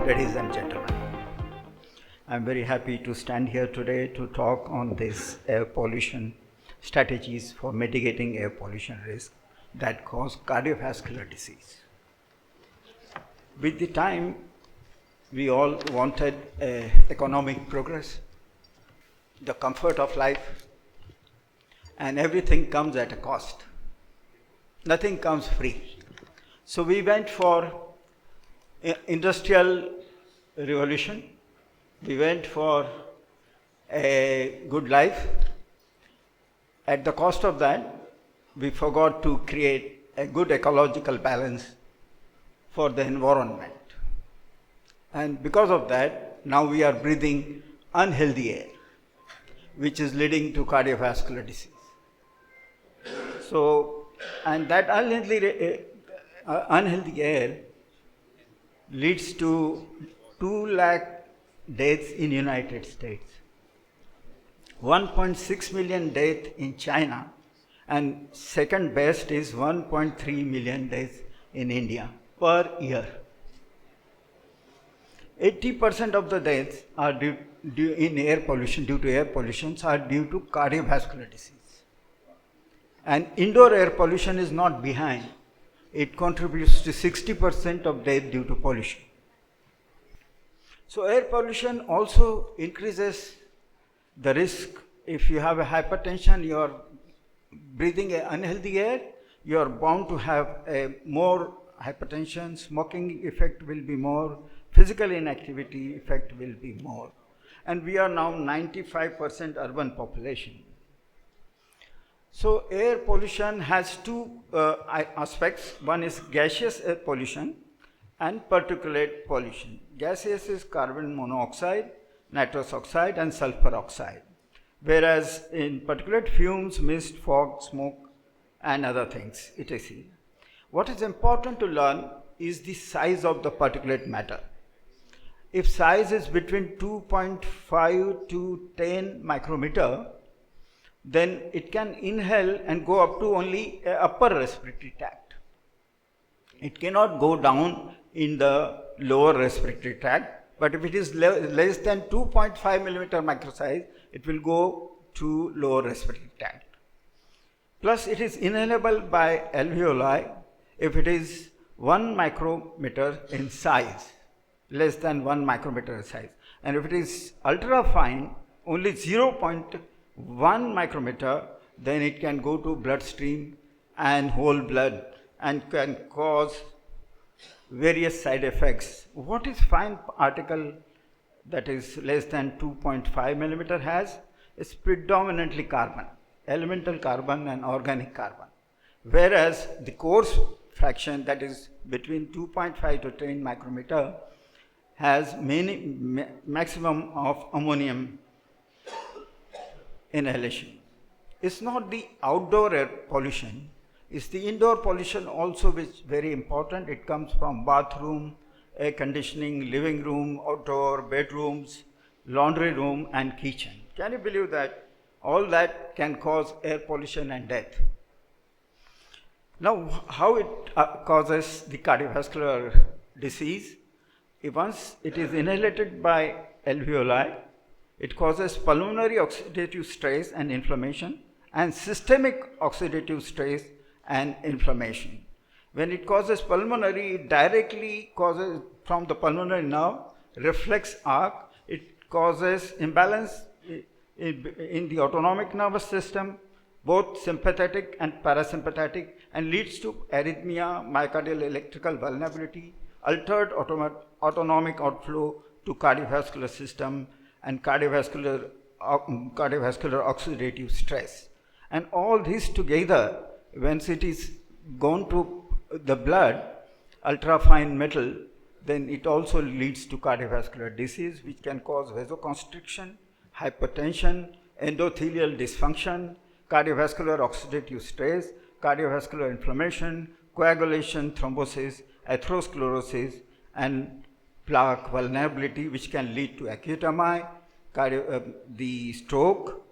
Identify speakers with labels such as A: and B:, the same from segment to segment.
A: ladies and gentlemen. I'm very happy to stand here today to talk on this air pollution strategies for mitigating air pollution risk that cause cardiovascular disease. With the time, we all wanted economic progress, the comfort of life, and everything comes at a cost. Nothing comes free. So we went for industrial revolution. We went for a good life. At the cost of that, we forgot to create a good ecological balance for the environment. And because of that, now we are breathing unhealthy air, which is leading to cardiovascular disease. So, and that unhealthy air leads to 2 lakh deaths in United States, 1.6 million deaths in China, and second best is 1.3 million deaths in India per year. 80% of the deaths are due to air pollution are due to cardiovascular disease. And indoor air pollution is not behind. It contributes to 60% of death due to pollution. So air pollution also increases the risk. If you have a hypertension, you are breathing unhealthy air, you are bound to have more hypertension, smoking effect will be more, physical inactivity effect will be more. And we are now 95% urban population. So air pollution has two aspects. One is gaseous air pollution and particulate pollution. Gaseous is carbon monoxide, nitrous oxide and sulfur oxide. Whereas in particulate fumes, mist, fog, smoke and other things, etc. What is important to learn is the size of the particulate matter. If size is between 2.5 to 10 micrometer, then it can inhale and go up to only upper respiratory tract. It cannot go down in the lower respiratory tract, but if it is less than 2.5 millimeter micro size, it will go to lower respiratory tract. Plus it is inhalable by alveoli if it is 1 micrometer in size, less than 1 micrometer in size. And if it is ultra fine, only 0.1 micrometer, then it can go to bloodstream and whole blood and can cause various side effects. What is fine particle that is less than 2.5 millimeter has is predominantly carbon, elemental carbon and organic carbon. Whereas the coarse fraction that is between 2.5 to 10 micrometer has maximum of ammonium inhalation. It's not the outdoor air pollution, it's the indoor pollution also which is very important. It comes from bathroom, air conditioning, living room, outdoor, bedrooms, laundry room and kitchen. Can you believe that all that can cause air pollution and death? Now how it causes the cardiovascular disease? Once it is inhalated by alveoli, it causes pulmonary oxidative stress and inflammation and systemic oxidative stress and inflammation. When it causes pulmonary, it directly causes from the pulmonary nerve, reflex arc, it causes imbalance in the autonomic nervous system, both sympathetic and parasympathetic, and leads to arrhythmia, myocardial electrical vulnerability, altered autonomic outflow to cardiovascular system, and cardiovascular oxidative stress. And all this together, once it is gone to the blood, ultrafine metal, then it also leads to cardiovascular disease, which can cause vasoconstriction, hypertension, endothelial dysfunction, cardiovascular oxidative stress, cardiovascular inflammation, coagulation, thrombosis, atherosclerosis, and plaque vulnerability, which can lead to acute MI, the stroke,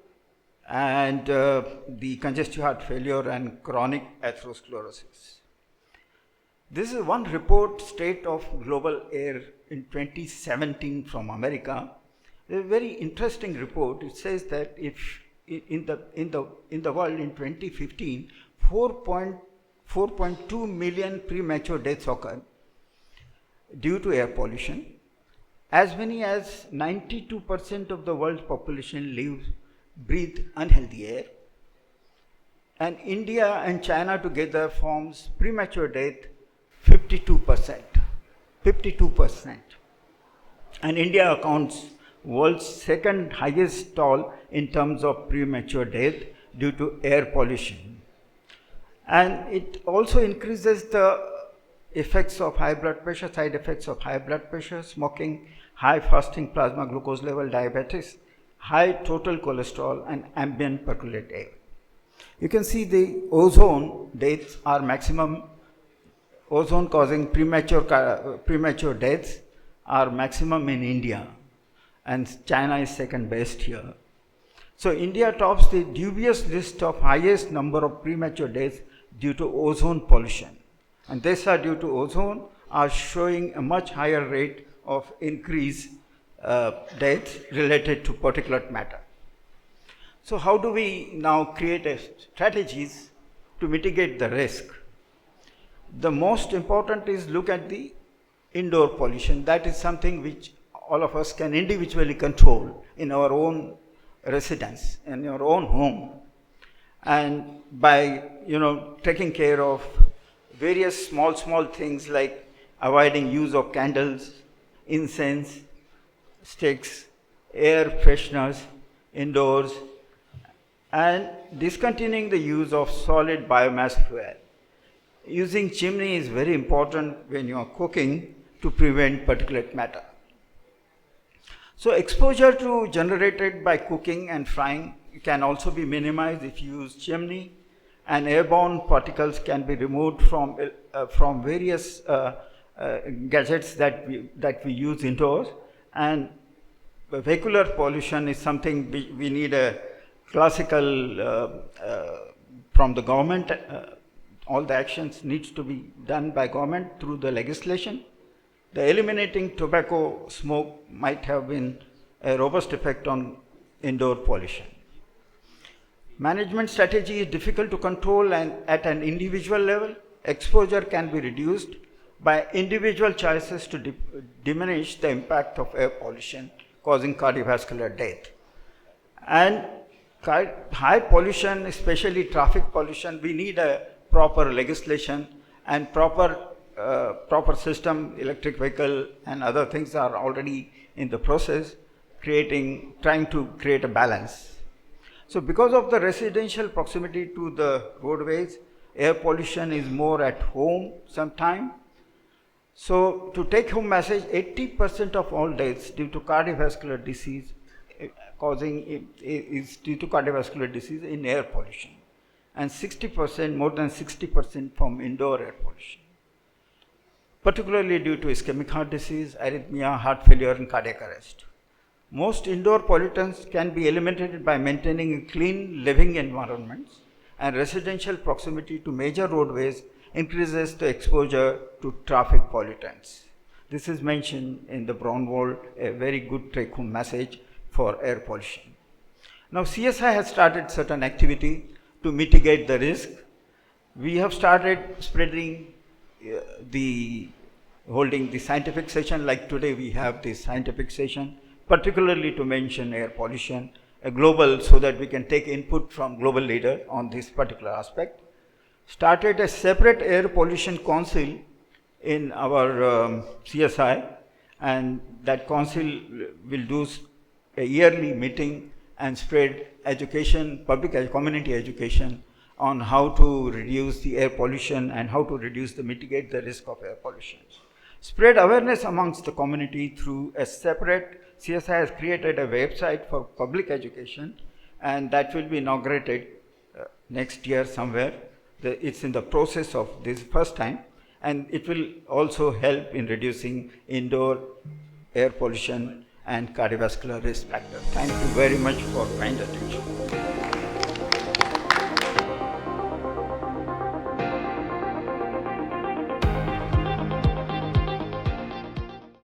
A: and the congestive heart failure and chronic atherosclerosis. This is one report, State of Global Air in 2017 from America. A very interesting report. It says that if in the world in 2015, 4.2 million premature deaths occurred due to air pollution. As many as 92% of the world's population breathe unhealthy air. And India and China together forms premature death 52%. 52%. And India accounts world's second highest toll in terms of premature death due to air pollution. And it also increases the effects of high blood pressure, side effects of high blood pressure, smoking, high fasting plasma glucose level, diabetes, high total cholesterol, and ambient particulate air. You can see the ozone deaths are maximum. Ozone causing premature deaths are maximum in India, and China is second best here. So India tops the dubious list of highest number of premature deaths due to ozone pollution. And these are due to ozone are showing a much higher rate of increased deaths related to particulate matter. So how do we now create strategies to mitigate the risk? The most important is look at the indoor pollution. That is something which all of us can individually control in our own residence, in your own home. And by taking care of various small things like avoiding use of candles, incense, sticks, air fresheners indoors, and discontinuing the use of solid biomass fuel. Using chimney is very important when you are cooking to prevent particulate matter. So exposure to generated by cooking and frying can also be minimized if you use chimney, and airborne particles can be removed from various gadgets that we use indoors. And vehicular pollution is something we need a classical from the government. All the actions needs to be done by government through the legislation. The eliminating tobacco smoke might have been a robust effect on indoor pollution. Management strategy is difficult to control, and at an individual level, exposure can be reduced by individual choices to diminish the impact of air pollution causing cardiovascular death. And high pollution, especially traffic pollution, we need a proper legislation and proper system. Electric vehicle and other things are already in the process, trying to create a balance. So because of the residential proximity to the roadways, air pollution is more at home sometime. So to take home message, 80% of all deaths due to cardiovascular disease is due to cardiovascular disease in air pollution, and 60%, more than 60% from indoor air pollution, particularly due to ischemic heart disease, arrhythmia, heart failure, and cardiac arrest. Most indoor pollutants can be eliminated by maintaining clean living environments, and residential proximity to major roadways increases the exposure to traffic pollutants. This is mentioned in the Brown Wall, a very good take-home message for air pollution. Now CSI has started certain activity to mitigate the risk. We have started spreading holding the scientific session, like today we have this scientific session, particularly to mention air pollution, a global, so that we can take input from global leader on this particular aspect. Started a separate air pollution council in our CSI, and that council will do a yearly meeting and spread education, community education on how to reduce the air pollution and how to mitigate the risk of air pollution. Spread awareness amongst the community through a separate, CSI has created a website for public education, and that will be inaugurated next year somewhere. It's in the process of this first time, and it will also help in reducing indoor air pollution and cardiovascular risk factor. Thank you very much for kind attention.